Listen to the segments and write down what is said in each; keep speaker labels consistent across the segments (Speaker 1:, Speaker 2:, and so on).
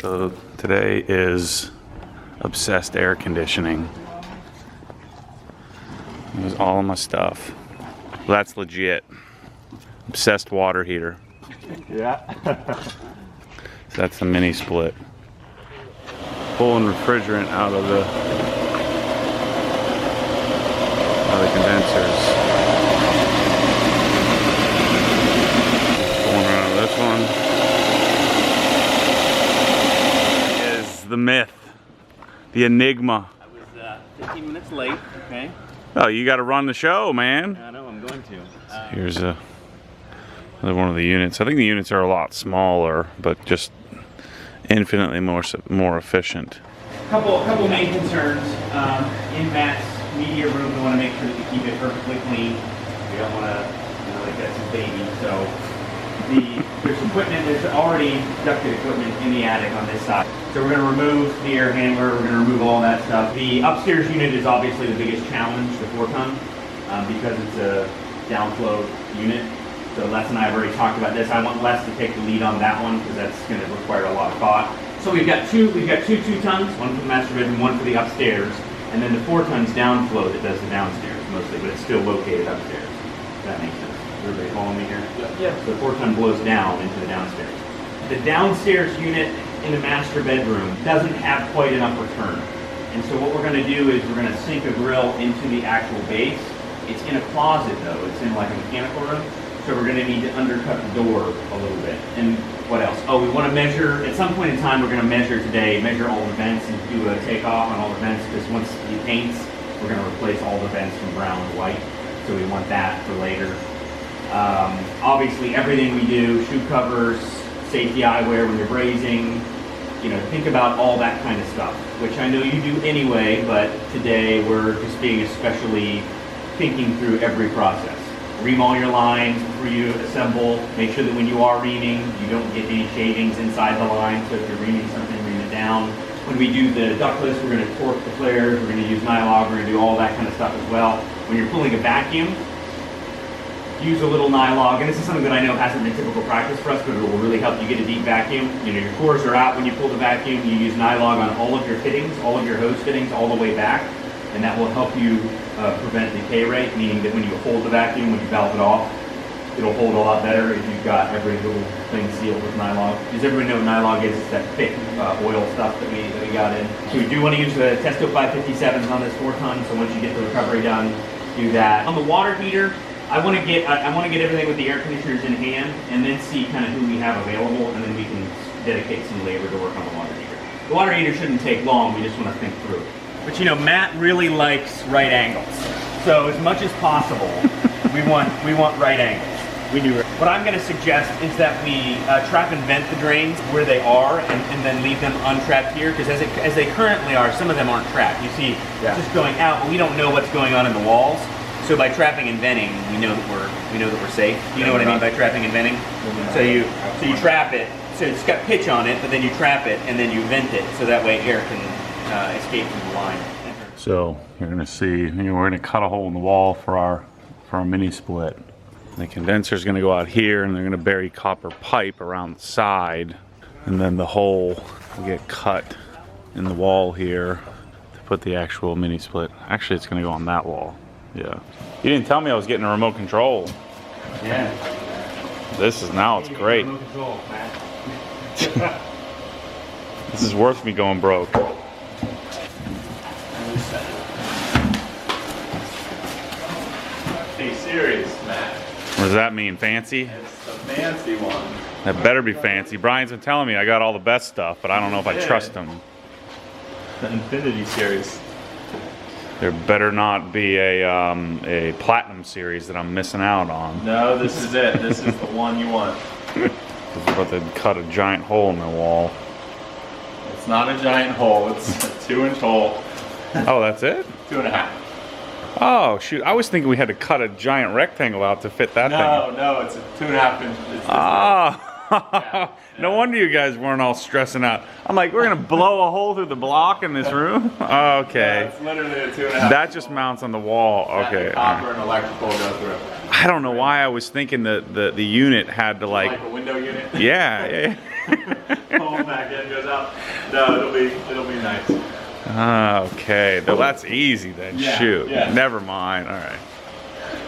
Speaker 1: So today is obsessed air conditioning. Here's all of my stuff. Well, that's legit. Obsessed water heater.
Speaker 2: Yeah.
Speaker 1: So that's the mini split. Pulling refrigerant out of the condensers. Pulling around this one. Is the myth, the enigma.
Speaker 2: I was 15 minutes late. Okay.
Speaker 1: Oh, you got to run the show, man.
Speaker 2: I know I'm going to.
Speaker 1: Here's another one of the units. I think the units are a lot smaller, but just infinitely more efficient.
Speaker 2: Couple main concerns in Matt's media room. We want to make sure that we keep it perfectly clean. We don't want to, like that's his baby. So there's equipment. There's already ducted equipment in the attic on this side. So we're going to remove the air handler. We're going to remove all that stuff. The upstairs unit is obviously the biggest challenge, the 4-ton, because it's a downflow unit. So Les and I have already talked about this. I want Les to take the lead on that one because that's going to require a lot of thought. So we've got two 2-tons, one for the master bedroom, one for the upstairs, and then the 4-tons downflow that does the downstairs mostly, but it's still located upstairs. If that makes sense. Everybody following me here? Yeah. So the 4-ton blows down into the downstairs. The downstairs unit in the master bedroom doesn't have quite enough return. And so what we're going to do is we're going to sink a grill into the actual base. It's in a closet though. It's in like a mechanical room. So we're going to need to undercut the door a little bit. And what else? Oh, we want to measure, at some point in time, we're going to measure all the vents and do a takeoff on all the vents, because once it paints, we're going to replace all the vents from brown to white. So we want that for later. Obviously, everything we do, shoe covers, safety eyewear when you're brazing, think about all that kind of stuff, which I know you do anyway, but today we're just being especially thinking through every process. Ream all your lines before you assemble. Make sure that when you are reaming, you don't get any shavings inside the line. So if you're reaming something, ream it down. When we do the ductless, we're going to torque the flares. We're going to use nylog. We're going to do all that kind of stuff as well. When you're pulling a vacuum, use a little nylog. And this is something that I know hasn't been typical practice for us, but it will really help you get a deep vacuum. Your cores are out when you pull the vacuum. You use nylog on all of your fittings, all of your hose fittings, all the way back. And that will help you prevent decay rate, meaning that when you hold the vacuum, when you valve it off, it'll hold a lot better if you've got every little thing sealed with nylog. Does everybody know what nylog is? It's that thick oil stuff that we got in. So we do want to use the Testo 557s on this 4-ton, so once you get the recovery done, do that. On the water heater, I want to get everything with the air conditioners in hand, and then see kind of who we have available, and then we can dedicate some labor to work on the water heater. The water heater shouldn't take long, we just want to think through it. But Matt really likes right angles. So as much as possible, we want right angles. We do. What I'm going to suggest is that we trap and vent the drains where they are, and then leave them untrapped here, because as they currently are, some of them aren't trapped. You see, it's just going out, but we don't know what's going on in the walls. So by trapping and venting, we know that we're safe. Do you know what I mean by trapping and venting? So you trap it, so it's got pitch on it, but then you trap it and then you vent it, so that way air can escape from the line.
Speaker 1: So you're gonna see, we're gonna cut a hole in the wall for our mini split. The condenser is gonna go out here, and they're gonna bury copper pipe around the side, and then the hole will get cut in the wall here to put the actual mini split. Actually, it's gonna go on that wall. Yeah. You didn't tell me I was getting a remote control.
Speaker 2: Yeah.
Speaker 1: It's great.
Speaker 2: Remote control, Matt.
Speaker 1: This is worth me going broke.
Speaker 3: Hey, serious, Matt.
Speaker 1: What does that mean? Fancy?
Speaker 3: It's the fancy one.
Speaker 1: That better be fancy. Brian's been telling me I got all the best stuff, but I don't know if I trust him.
Speaker 3: The Infinity series.
Speaker 1: There better not be a platinum series that I'm missing out on.
Speaker 3: No, this is it. This is the one you want.
Speaker 1: We're about to cut a giant hole in the wall.
Speaker 3: It's not a giant hole. It's a 2-inch hole.
Speaker 1: Oh, that's it?
Speaker 3: 2.5.
Speaker 1: Oh, shoot. I was thinking we had to cut a giant rectangle out to fit that thing.
Speaker 3: No, it's a 2.5 inch.
Speaker 1: Yeah. No wonder you guys weren't all stressing out. I'm like, we're going to blow a hole through the block in this room? Okay.
Speaker 3: Yeah, it's literally a 2.5.
Speaker 1: That just mounts on the wall. Okay.
Speaker 3: Copper and electrical go through.
Speaker 1: I don't know why I was thinking that the unit had to like
Speaker 3: a window unit?
Speaker 1: Yeah.
Speaker 3: Hole back in goes out. No, it'll be nice.
Speaker 1: Okay, well, that's easy then.
Speaker 3: Yeah,
Speaker 1: Shoot,
Speaker 3: yeah.
Speaker 1: never mind. All right.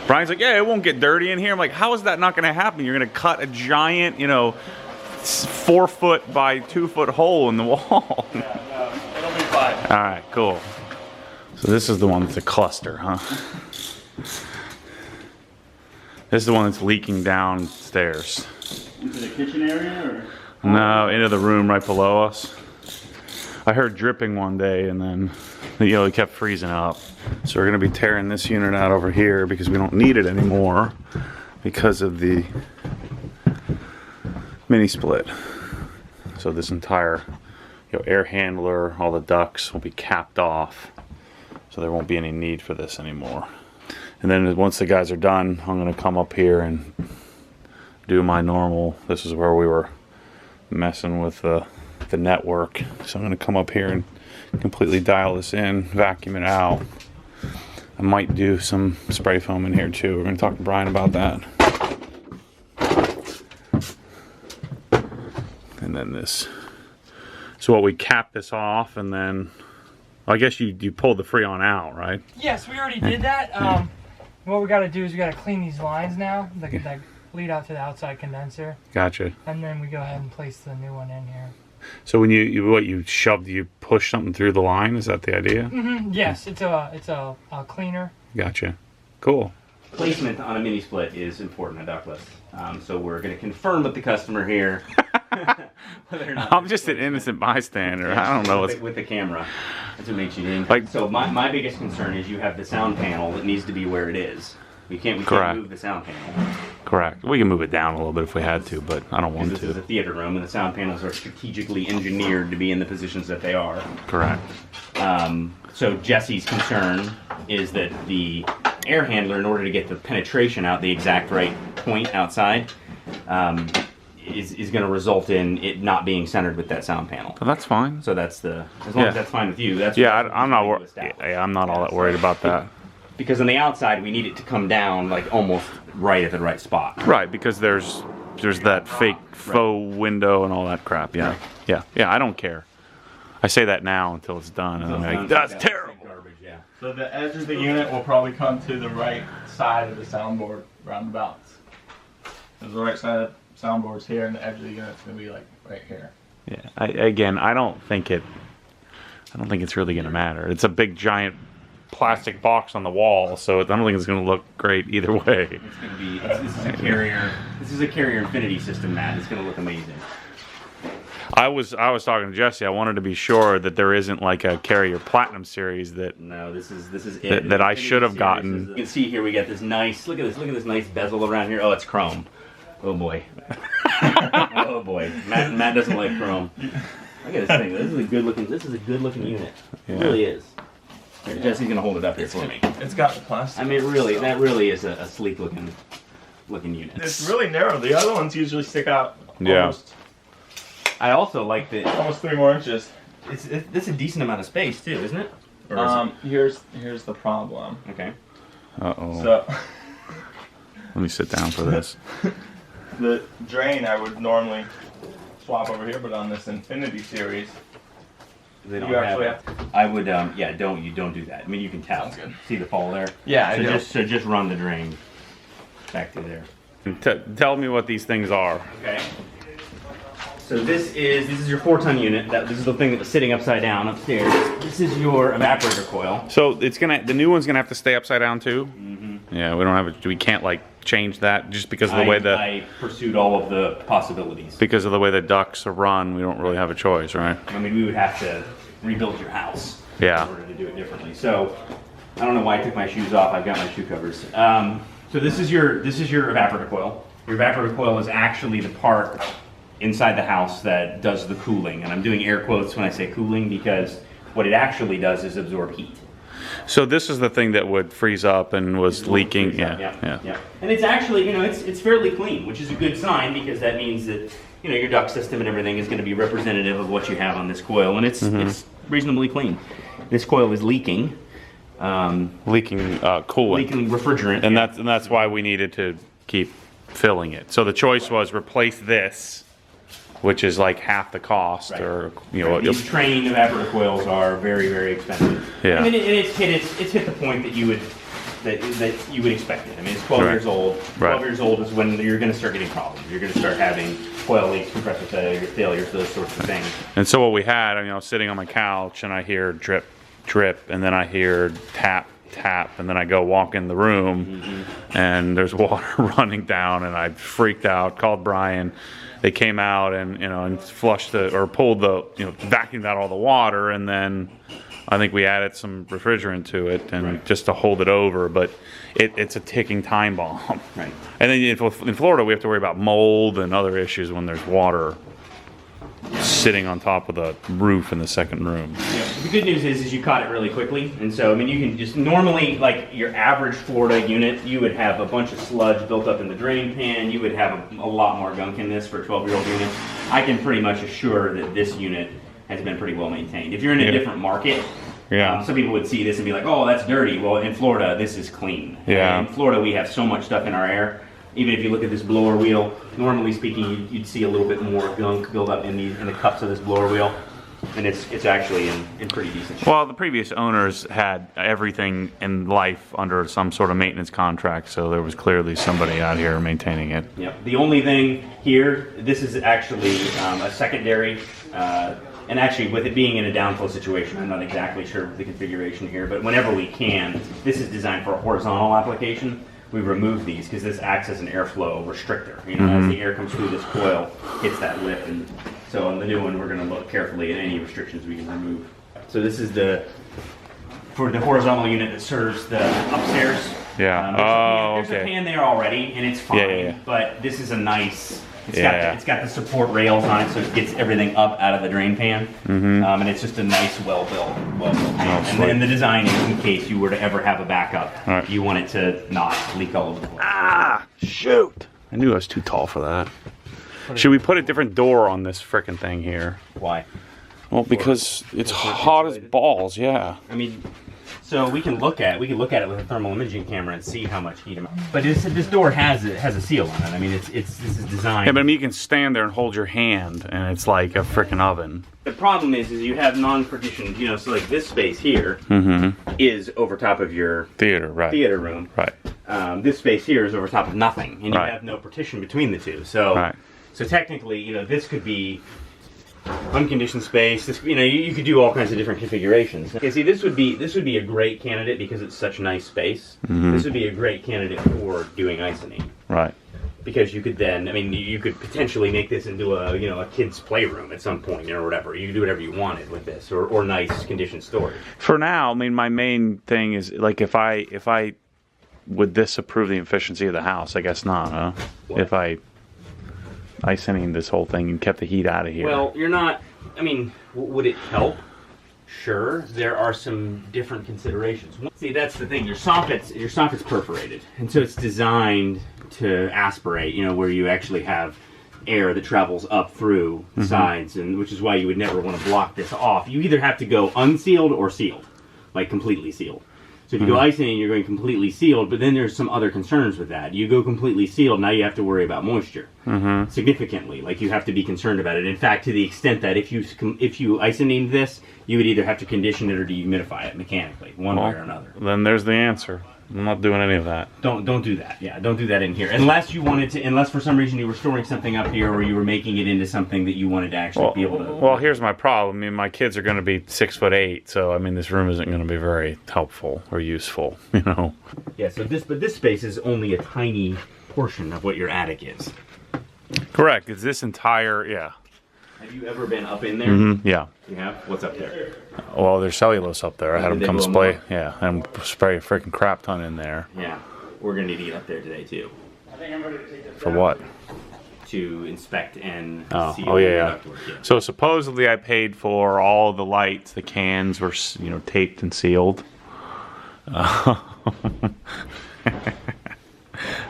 Speaker 1: Brian's like, yeah, it won't get dirty in here. I'm like, how is that not going to happen? You're going to cut a giant, 4 foot by 2 foot hole in the wall.
Speaker 3: Yeah, no, it'll be fine.
Speaker 1: All right, cool. So this is the one that's a cluster, huh? This is the one that's leaking downstairs.
Speaker 2: Into the kitchen area, or?
Speaker 1: No, into the room right below us. I heard dripping one day, and then it kept freezing up. So we're going to be tearing this unit out over here because we don't need it anymore because of the mini split. So this entire air handler, all the ducts will be capped off. So there won't be any need for this anymore. And then once the guys are done, I'm going to come up here and do my normal. This is where we were messing with the network. So I'm going to come up here and completely dial this in, vacuum it out. I might do some spray foam in here too. We're going to talk to Brian about that. And then this. So what, we cap this off, and then I guess you pulled the Freon out, right?
Speaker 4: Yes, we already did that. What we got to do is we got to clean these lines now that lead out to the outside condenser.
Speaker 1: Gotcha.
Speaker 4: And then we go ahead and place the new one in here.
Speaker 1: So when you push something through the line? Is that the idea?
Speaker 4: Mm-hmm. Yes, it's a cleaner.
Speaker 1: Gotcha. Cool.
Speaker 2: Placement on a mini split is important at ductless. So we're going to confirm with the customer here whether or not
Speaker 1: I'm just an innocent bystander. I don't know.
Speaker 2: with the camera. That's what makes you think.
Speaker 1: Like,
Speaker 2: so my biggest concern is you have the sound panel that needs to be where it is. We can't move the sound panel.
Speaker 1: Correct. We can move it down a little bit if we had to, but I don't want
Speaker 2: This is a
Speaker 1: to.
Speaker 2: theater room, and the sound panels are strategically engineered to be in the positions that they are.
Speaker 1: Correct.
Speaker 2: So Jesse's concern is that the air handler, in order to get the penetration out the exact right point outside, is going to result in it not being centered with that sound panel.
Speaker 1: But that's fine.
Speaker 2: So that's as long as that's fine with you. That's
Speaker 1: I'm not worried. Yeah, I'm not all that worried about that.
Speaker 2: Because on the outside, we need it to come down like almost right at the right spot.
Speaker 1: Right, because there's that fake faux window and all that crap. Yeah, I don't care. I say that now until it's done, and I'm like, that's terrible.
Speaker 2: Garbage, yeah.
Speaker 3: So the edge of the unit will probably come to the right side of the soundboard roundabouts. There's the right side of the soundboard's here, and the edge of the unit's gonna be like right here.
Speaker 1: Yeah. I don't think it's really gonna matter. It's a big giant plastic box on the wall, so I don't think it's going to look great either way.
Speaker 2: It's going to be. This is a carrier. This is a carrier infinity system, Matt. It's going to look amazing.
Speaker 1: I was talking to Jesse. I wanted to be sure that there isn't like a Carrier Platinum series that.
Speaker 2: No, this is it.
Speaker 1: That I should have gotten.
Speaker 2: You can see here we got this nice. Look at this nice bezel around here. Oh, it's chrome. Oh boy. Oh boy. Matt doesn't like chrome. Look at this thing. This is a good looking unit. It really is. Here, Jesse's gonna hold it up here for me.
Speaker 3: It's got the plastic.
Speaker 2: I mean, that really is a sleek looking unit.
Speaker 3: It's really narrow. The other ones usually stick out. Almost,
Speaker 2: I also like that.
Speaker 3: almost 3 more inches.
Speaker 2: It's a decent amount of space too, isn't it? Or is
Speaker 3: Here's the problem.
Speaker 2: Okay.
Speaker 1: Uh-oh.
Speaker 3: So
Speaker 1: Let me sit down for this.
Speaker 3: the drain I would normally swap over here, but on this Infinity series,
Speaker 2: They don't
Speaker 3: you
Speaker 2: have
Speaker 3: actually
Speaker 2: it. I would, don't do that. I mean, you can tell.
Speaker 3: Sounds good.
Speaker 2: See the fall there?
Speaker 3: Yeah, I do.
Speaker 2: So just run the drain back to there.
Speaker 1: Tell me what these things are.
Speaker 2: Okay. So this is your 4-ton unit. This is the thing that was sitting upside down upstairs. This is your evaporator coil.
Speaker 1: So the new one's gonna have to stay upside down too. Mm-hmm. Yeah, we can't like change that just because of the way
Speaker 2: I pursued all of the possibilities.
Speaker 1: because of the way the ducts are run. We don't really have a choice, right?
Speaker 2: I mean, we would have to rebuild your house
Speaker 1: Yeah.
Speaker 2: in order to do it differently. So I don't know why I took my shoes off. I've got my shoe covers. So this is your evaporator coil. Your evaporator coil is actually the part inside the house that does the cooling, and I'm doing air quotes when I say cooling because what it actually does is absorb heat.
Speaker 1: So this is the thing that would freeze up and was leaking.
Speaker 2: Yeah. And it's actually, it's fairly clean, which is a good sign because that means that your duct system and everything is going to be representative of what you have on this coil, and it's reasonably clean. This coil is leaking.
Speaker 1: Leaking coolant.
Speaker 2: Leaking refrigerant.
Speaker 1: And that's why we needed to keep filling it. So the choice was replace this which is like half the cost,
Speaker 2: Right.
Speaker 1: or you know,
Speaker 2: These train evaporator coils are very, very expensive.
Speaker 1: Yeah.
Speaker 2: I mean, it's hit the point that you would expect it. I mean, it's 12
Speaker 1: Right.
Speaker 2: years old. 12
Speaker 1: Right.
Speaker 2: years old is when you're going to start getting problems. You're going to start having coil leaks, compressor failures, those sorts of things.
Speaker 1: And so what we had, I mean, I was sitting on my couch and I hear drip, drip, and then I hear tap, tap, and then I go walk in the room and there's water running down, and I freaked out, called Bryan. They came out and, you know, and flushed or pulled the, you know, vacuumed out all the water, and then I think we added some refrigerant to it and just to hold it over, but it's a ticking time bomb.
Speaker 2: Right.
Speaker 1: And then in Florida, we have to worry about mold and other issues when there's water sitting on top of the roof in the second room.
Speaker 2: Yeah. The good news is you caught it really quickly, and so I mean you can just normally, like your average Florida unit, you would have a bunch of sludge built up in the drain pan. You would have a lot more gunk in this for a 12-year-old unit. I can pretty much assure that this unit has been pretty well maintained. If you're in a different market, some people would see this and be like, "Oh, that's dirty." Well, in Florida, this is clean.
Speaker 1: Yeah.
Speaker 2: In Florida, we have so much stuff in our air. Even if you look at this blower wheel, normally speaking, you'd see a little bit more gunk build up in the cups of this blower wheel, and it's actually in pretty decent shape.
Speaker 1: Well, the previous owners had everything in life under some sort of maintenance contract, so there was clearly somebody out here maintaining it.
Speaker 2: Yep. The only thing here, this is actually a secondary, and actually with it being in a downflow situation, I'm not exactly sure of the configuration here, but whenever we can, this is designed for a horizontal application. We remove these because this acts as an airflow restrictor. You know, as the air comes through this coil, hits that lip, and so on the new one, we're going to look carefully at any restrictions we can remove. So this is for the horizontal unit that serves the upstairs.
Speaker 1: Yeah.
Speaker 2: There's a pan there already, and it's fine.
Speaker 1: Yeah.
Speaker 2: But this is a nice.
Speaker 1: Yeah.
Speaker 2: It's got the support rails on it, so it gets everything up out of the drain pan, and it's just a nice, well built pan. And then the design is in case you were to ever have a backup,
Speaker 1: Right.
Speaker 2: you want it to not leak all over the place.
Speaker 1: Ah, shoot! I knew I was too tall for that. Should we put a different door on this frickin' thing here?
Speaker 2: Why?
Speaker 1: Well, because it's hot as balls. Yeah.
Speaker 2: I mean, so we can look at it with a thermal imaging camera and see how much heat. But this door has a seal on it. I mean, this is designed.
Speaker 1: Yeah, but I mean, you can stand there and hold your hand, and it's like a frickin' oven.
Speaker 2: The problem is you have non-partitioned, you know, so like this space here is over top of your
Speaker 1: Theater
Speaker 2: room.
Speaker 1: Right.
Speaker 2: This space here is over top of nothing, and you
Speaker 1: Right.
Speaker 2: have no partition between the two. So, so technically, you know, this could be unconditioned space. This, you know, you could do all kinds of different configurations. Okay, see, this would be a great candidate because it's such nice space. This would be a great candidate for doing isoning.
Speaker 1: Right.
Speaker 2: Because you could then, I mean, you could potentially make this into a kid's playroom at some point, or whatever. You could do whatever you wanted with this, or nice conditioned storage.
Speaker 1: For now, I mean, my main thing is like if I would this improve the efficiency of the house? I guess not, huh?
Speaker 2: What?
Speaker 1: If I isoning this whole thing and kept the heat out of here.
Speaker 2: Well, you're not. I mean, would it help? Sure. There are some different considerations. See, that's the thing. Your soffit's perforated, and so it's designed to aspirate. You know, where you actually have air that travels up through the sides, and which is why you would never want to block this off. You either have to go unsealed or sealed, like completely sealed. So if you go isoning, you're going completely sealed, but then there's some other concerns with that. You go completely sealed, now you have to worry about moisture significantly. Like you have to be concerned about it. In fact, to the extent that if you isonate this, you would either have to condition it or dehumidify it mechanically, one way or another.
Speaker 1: Then there's the answer. I'm not doing any of that.
Speaker 2: Don't do that. Yeah, don't do that in here. Unless you wanted to, unless for some reason you were storing something up here or you were making it into something that you wanted to actually be able to.
Speaker 1: Well, here's my problem. I mean, my kids are going to be 6'8", so I mean, this room isn't going to be very helpful or useful, you know.
Speaker 2: Yeah. So this space is only a tiny portion of what your attic is.
Speaker 1: Correct. It's this entire, yeah.
Speaker 2: Have you ever been up in there?
Speaker 1: Yeah.
Speaker 2: You have? What's up there?
Speaker 1: Well, there's cellulose up there. I had
Speaker 2: Did
Speaker 1: them
Speaker 2: they
Speaker 1: come
Speaker 2: blow 'em
Speaker 1: spray.
Speaker 2: up?
Speaker 1: Yeah, and spray a freaking crap ton in there.
Speaker 2: Yeah. We're going to need to get up there today, too.
Speaker 1: For what?
Speaker 2: To inspect and
Speaker 1: Oh,
Speaker 2: seal
Speaker 1: oh yeah,
Speaker 2: the
Speaker 1: yeah.
Speaker 2: ductwork, yeah.
Speaker 1: So supposedly I paid for all the lights. The cans were, you know, taped and sealed.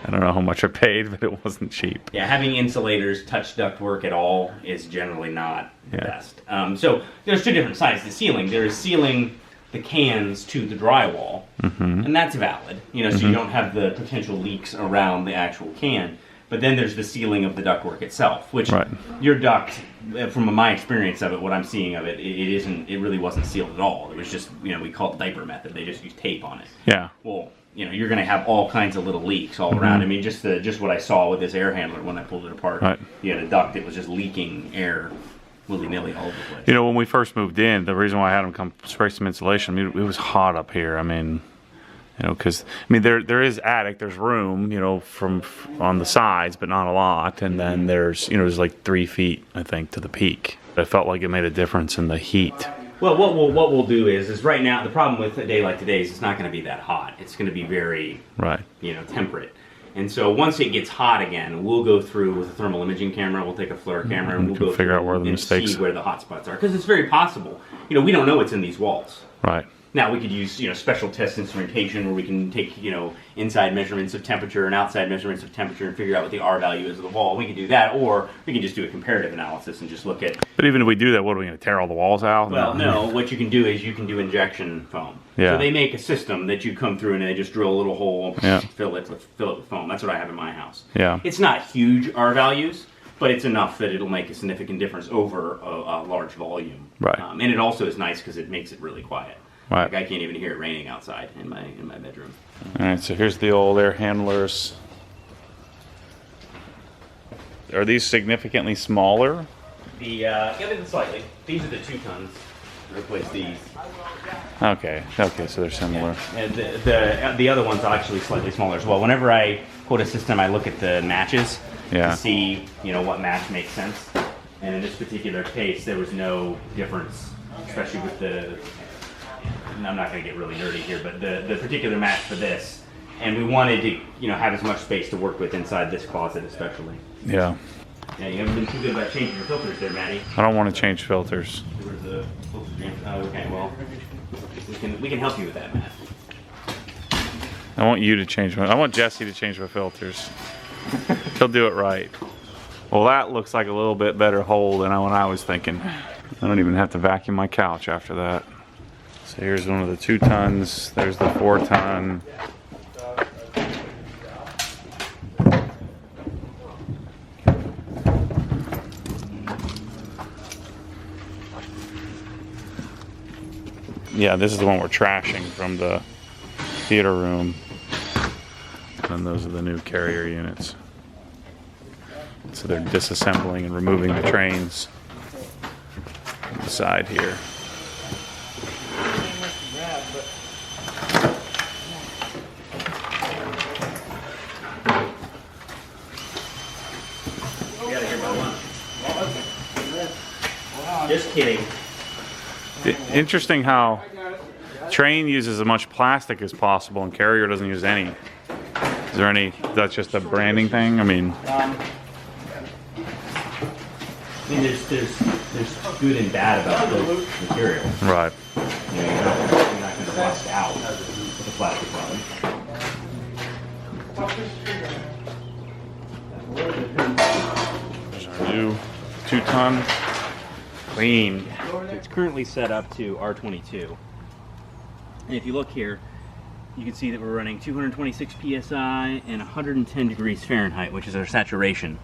Speaker 1: I don't know how much I paid, but it wasn't cheap.
Speaker 2: Yeah, having insulators touch ductwork at all is generally not the best. So there's two different sides to sealing. There is sealing the cans to the drywall, and that's valid. You know, so you don't have the potential leaks around the actual can. But then there's the sealing of the ductwork itself, which
Speaker 1: Right.
Speaker 2: your duct, from my experience of it, what I'm seeing of it, it really wasn't sealed at all. It was just, you know, we call it diaper method. They just use tape on it.
Speaker 1: Yeah.
Speaker 2: Well, you know, you're going to have all kinds of little leaks all around. I mean, just what I saw with this air handler when I pulled it apart.
Speaker 1: Right.
Speaker 2: You had a duct that was just leaking air willy-nilly all over the place.
Speaker 1: You know, when we first moved in, the reason why I had them come spray some insulation, I mean, it was hot up here. I mean, you know, because I mean, there is attic, there's room, you know, from on the sides, but not a lot. And then there's, you know, there's like 3 feet, I think, to the peak. I felt like it made a difference in the heat.
Speaker 2: Well, what we'll do is right now, the problem with a day like today is it's not going to be that hot. It's going to be very,
Speaker 1: Right.
Speaker 2: you know, temperate. And so once it gets hot again, we'll go through with a thermal imaging camera. We'll take a FLIR camera and we'll go
Speaker 1: figure
Speaker 2: through
Speaker 1: out where the
Speaker 2: and
Speaker 1: mistakes
Speaker 2: see where the hot spots are. Because it's very possible. You know, we don't know what's in these walls.
Speaker 1: Right.
Speaker 2: Now we could use, you know, special test instrumentation where we can take, you know, inside measurements of temperature and outside measurements of temperature and figure out what the R value is of the wall. We can do that, or we can just do a comparative analysis and just look at.
Speaker 1: But even if we do that, what are we going to tear all the walls out?
Speaker 2: Well, no. What you can do is you can do injection foam.
Speaker 1: Yeah.
Speaker 2: So they make a system that you come through and they just drill a little hole,
Speaker 1: Yeah.
Speaker 2: fill it with foam. That's what I have in my house.
Speaker 1: Yeah.
Speaker 2: It's not huge R values, but it's enough that it'll make a significant difference over a large volume.
Speaker 1: Right.
Speaker 2: And it also is nice because it makes it really quiet.
Speaker 1: Right.
Speaker 2: Like I can't even hear it raining outside in my bedroom.
Speaker 1: All right, so here's the old air handlers. Are these significantly smaller?
Speaker 2: Slightly. These are the 2 tons. Replace these.
Speaker 1: Okay, so they're similar.
Speaker 2: And the other one's actually slightly smaller as well. Whenever I quote a system, I look at the matches
Speaker 1: Yeah.
Speaker 2: to see, you know, what match makes sense. And in this particular case, there was no difference, especially with the. I'm not going to get really nerdy here, but the particular match for this, and we wanted to, you know, have as much space to work with inside this closet, especially.
Speaker 1: Yeah.
Speaker 2: Yeah, you haven't been too good about changing your filters there, Matty.
Speaker 1: I don't want to change filters.
Speaker 2: Where's the filter change? Oh, okay, well, we can help you with that, Matt.
Speaker 1: I want you to change I want Jesse to change my filters. He'll do it right. Well, that looks like a little bit better hole than what I was thinking. I don't even have to vacuum my couch after that. So here's one of the 2 tons. There's the 4 ton. Yeah, this is the one we're trashing from the theater room. And those are the new carrier units. So they're disassembling and removing the trains from the side here.
Speaker 2: Just kidding.
Speaker 1: Interesting how train uses as much plastic as possible and carrier doesn't use any. Is there any, that's just a branding thing? I mean,
Speaker 2: there's good and bad about both material.
Speaker 1: right.
Speaker 2: You know, you're not going to rust out with a plastic product.
Speaker 1: There's our new 2 ton. Clean.
Speaker 2: It's currently set up to R22. And if you look here, you can see that we're running 226 psi and 110 degrees Fahrenheit, which is our saturation.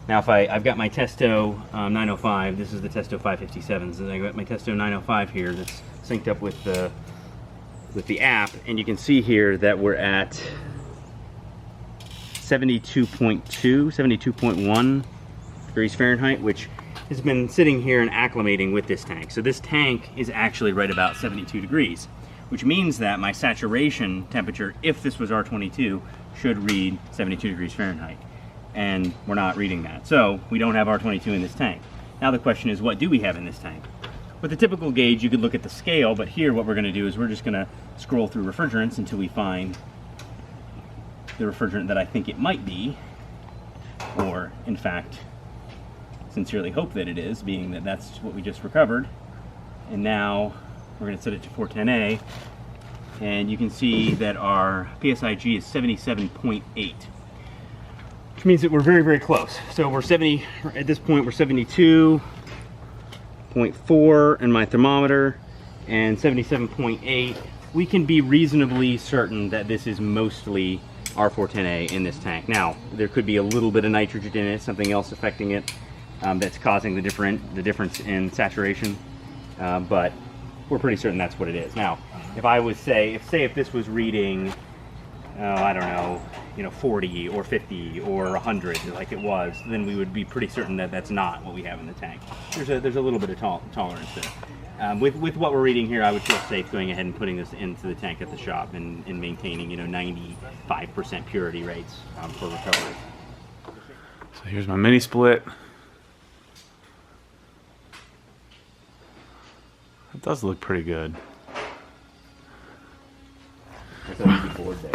Speaker 2: Now, if I've got my Testo 905, this is the Testo 557s, and I got my Testo 905 here that's synced up with the app, and you can see here that we're at 72.2, 72.1 degrees Fahrenheit, which has been sitting here and acclimating with this tank. So this tank is actually right about 72 degrees, which means that my saturation temperature, if this was R22, should read 72 degrees Fahrenheit. And we're not reading that. So we don't have R22 in this tank. Now the question is, what do we have in this tank? With a typical gauge, you could look at the scale, but here what we're gonna do is we're just gonna scroll through refrigerants until we find the refrigerant that I think it might be, or in fact, sincerely hope that it is, being that that's what we just recovered. And now we're going to set it to 410A, and you can see that our PSIG is 77.8, which means that we're very, very close. So we're 70, at this point we're 72.4 in my thermometer and 77.8. We can be reasonably certain that this is mostly R410A in this tank. Now, there could be a little bit of nitrogen in it, something else affecting it that's causing the difference in saturation, but we're pretty certain that's what it is. Now, if I was if this was reading, I don't know, 40 or 50 or 100 like it was, then we would be pretty certain that that's not what we have in the tank. There's a little bit of tolerance there. With what we're reading here, I would feel safe going ahead and putting this into the tank at the shop and maintaining 95% purity rates for recovery.
Speaker 1: So here's my mini split. It does look pretty good.
Speaker 2: That's an easy board there.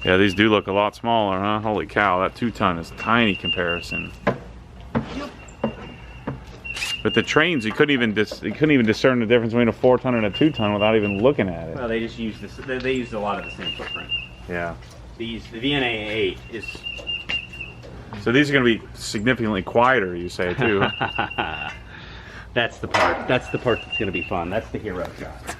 Speaker 1: Yeah, these do look a lot smaller, huh? Holy cow, that 2-ton is tiny comparison. But the trains, you couldn't even discern the difference between a 4-ton and a 2-ton without even looking at it.
Speaker 2: Well, they just used this. They used a lot of the same footprint.
Speaker 1: Yeah.
Speaker 2: The VNA 8 is.
Speaker 1: So these are going to be significantly quieter, you say, too.
Speaker 2: That's the part. That's the part that's going to be fun. That's the hero shot.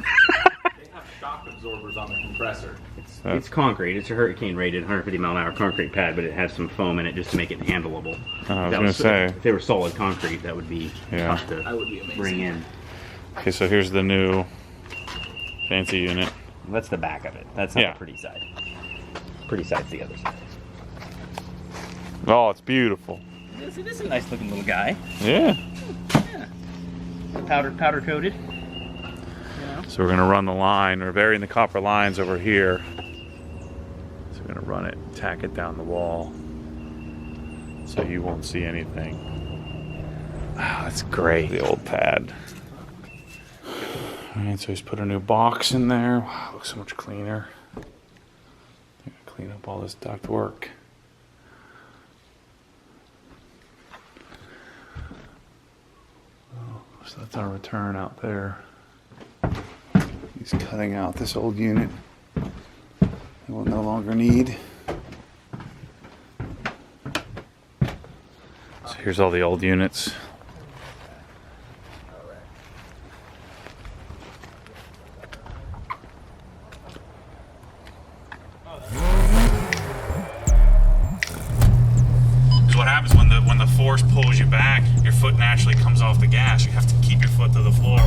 Speaker 3: They have shock absorbers on the compressor.
Speaker 2: It's concrete. It's a hurricane rated 150 mile an hour concrete pad, but it has some foam in it just to make it handleable.
Speaker 1: I was going to say.
Speaker 2: If they were solid concrete, that would be tough to bring in.
Speaker 1: Okay, so here's the new fancy unit.
Speaker 2: That's the back of it. That's not the pretty side. Pretty side's the other side.
Speaker 1: Oh, it's beautiful.
Speaker 2: This is a nice looking little guy.
Speaker 1: Yeah.
Speaker 2: Powder coated.
Speaker 1: So we're going to run the line. We're burying the copper lines over here. So we're going to run it, tack it down the wall, so you won't see anything. Wow, that's great. The old pad. Alright, so he's put a new box in there. Wow, looks so much cleaner. Clean up all this duct work. So that's our return out there. He's cutting out this old unit he will no longer need. So here's all the old units. What happens when the force pulls you back, your foot naturally comes off the gas. You have to keep your foot to the floor.